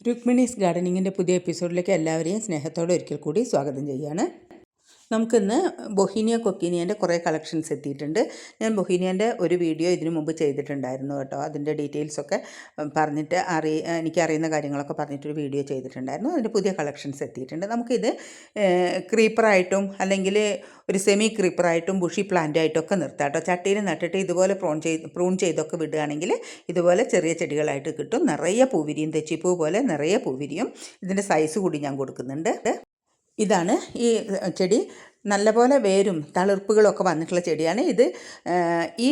രുക്മിണീസ് ഗാർഡനിങ്ങിൻ്റെ പുതിയ എപ്പിസോഡിലേക്ക് എല്ലാവരെയും സ്നേഹത്തോടെ ഒരിക്കൽ കൂടി സ്വാഗതം ചെയ്യുകയാണ്. നമുക്കിന്ന് ബൊഹീനിയ കൊക്കീനിയൻ്റെ കുറേ കളക്ഷൻസ് എത്തിയിട്ടുണ്ട്. ഞാൻ ബൊഹീനിയൻ്റെ ഒരു വീഡിയോ ഇതിനു മുമ്പ് ചെയ്തിട്ടുണ്ടായിരുന്നു കേട്ടോ. അതിൻ്റെ ഡീറ്റെയിൽസൊക്കെ പറഞ്ഞിട്ട് എനിക്കറിയുന്ന കാര്യങ്ങളൊക്കെ പറഞ്ഞിട്ടൊരു വീഡിയോ ചെയ്തിട്ടുണ്ടായിരുന്നു. അതിൻ്റെ പുതിയ കളക്ഷൻസ് എത്തിയിട്ടുണ്ട്. നമുക്കിത് ക്രീപ്പറായിട്ടും അല്ലെങ്കിൽ ഒരു സെമി ക്രീപ്പറായിട്ടും ബുഷി പ്ലാന്റായിട്ടൊക്കെ നിർത്താം കേട്ടോ. ചട്ടിയിൽ നട്ടിട്ട് ഇതുപോലെ പ്രൂൺ ചെയ്തൊക്കെ വിടുകയാണെങ്കിൽ ഇതുപോലെ ചെറിയ ചെടികളായിട്ട് കിട്ടും. നിറയെ പൂവിരിയും, തെച്ചിപ്പൂ പോലെ നിറയെ പൂവിരിയും. ഇതിൻ്റെ സൈസ് കൂടി ഞാൻ കൊടുക്കുന്നുണ്ട്. ഇതാണ് ഈ ചെടി. നല്ലപോലെ വേരും തളിർപ്പുകളൊക്കെ വന്നിട്ടുള്ള ചെടിയാണ് ഇത്. ഈ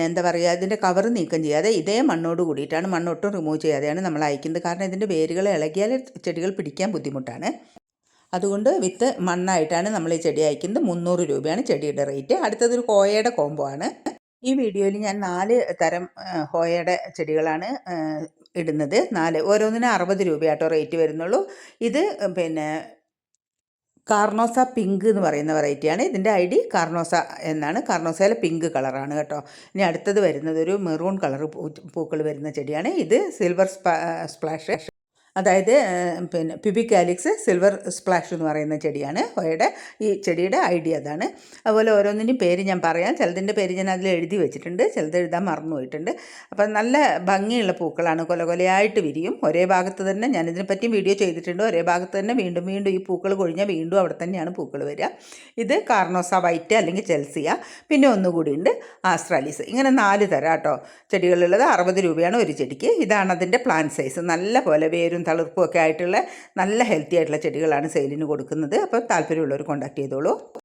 എന്താ പറയുക, ഇതിൻ്റെ കവർ നീക്കം ചെയ്യാതെ ഇതേ മണ്ണോട് കൂടിയിട്ടാണ്, മണ്ണൊട്ടും റിമൂവ് ചെയ്യാതെയാണ് നമ്മൾ അയക്കുന്നത്. കാരണം ഇതിൻ്റെ വേരുകൾ ഇളകിയാൽ ചെടികൾ പിടിക്കാൻ ബുദ്ധിമുട്ടാണ്. അതുകൊണ്ട് വിത്ത് മണ്ണായിട്ടാണ് നമ്മൾ ഈ ചെടി അയക്കുന്നത്. 300 രൂപയാണ് ചെടിയുടെ റേറ്റ്. അടുത്തതൊരു ഹോയയുടെ കോംബോ ആണ്. ഈ വീഡിയോയിൽ ഞാൻ 4 തരം ഹോയയുടെ ചെടികളാണ് ഇടുന്നത്. 4 ഓരോന്നിനും 60 രൂപയാട്ടോ റേറ്റ് വരുന്നുള്ളൂ. ഇത് കാർണോസ പിങ്ക് എന്ന് പറയുന്ന വെറൈറ്റിയാണ്. ഇതിൻ്റെ ID കാർണോസ എന്നാണ്. കാർണോസയിലെ പിങ്ക് കളറാണ് കേട്ടോ. ഇനി അടുത്തത് വരുന്നത് ഒരു മെറൂൺ കളർ പൂക്കൾ വരുന്ന ചെടിയാണ്. ഇത് സിൽവർ സ്പ്ലാഷ്, അതായത് പ്യൂബിക് കാലിക്സ് സിൽവർ സ്പ്ലാഷ് എന്ന് പറയുന്ന ചെടിയാണ് ഹോയയുടെ. ഈ ചെടിയുടെ ID അതാണ്. അതുപോലെ ഓരോന്നിൻ്റെയും പേര് ഞാൻ പറയാം. ചിലതിൻ്റെ പേര് ഞാൻ അതിൽ എഴുതി വെച്ചിട്ടുണ്ട്, ചിലത് എഴുതാൻ മറന്നു പോയിട്ടുണ്ട്. അപ്പം നല്ല ഭംഗിയുള്ള പൂക്കളാണ്, കൊലകൊലയായിട്ട് വിരിയും. ഒരേ ഭാഗത്ത് തന്നെ, ഞാനിതിനെപ്പറ്റിയും വീഡിയോ ചെയ്തിട്ടുണ്ട്, ഒരേ ഭാഗത്ത് തന്നെ വീണ്ടും വീണ്ടും ഈ പൂക്കൾ കൊഴിഞ്ഞാൽ വീണ്ടും അവിടെ തന്നെയാണ് പൂക്കൾ വരിക. ഇത് കാർണോസ വൈറ്റ് അല്ലെങ്കിൽ ചെൽസിയ. പിന്നെ ഒന്നുകൂടി ഉണ്ട് ആസ്ട്രാലിസ്. ഇങ്ങനെ 4 തരം കേട്ടോ ചെടികളുള്ളത്. 60 രൂപയാണ് ഒരു ചെടിക്ക്. ഇതാണ് അതിൻ്റെ പ്ലാന്റ് സൈസ്. നല്ല പോലെ വേരും തളിർപ്പും ഒക്കെ ആയിട്ടുള്ള നല്ല ഹെൽത്തി ആയിട്ടുള്ള ചെടികളാണ് സെയിലിന് കൊടുക്കുന്നത്. അപ്പോൾ താല്പര്യമുള്ളവർ കോൺടാക്ട് ചെയ്തോളൂ.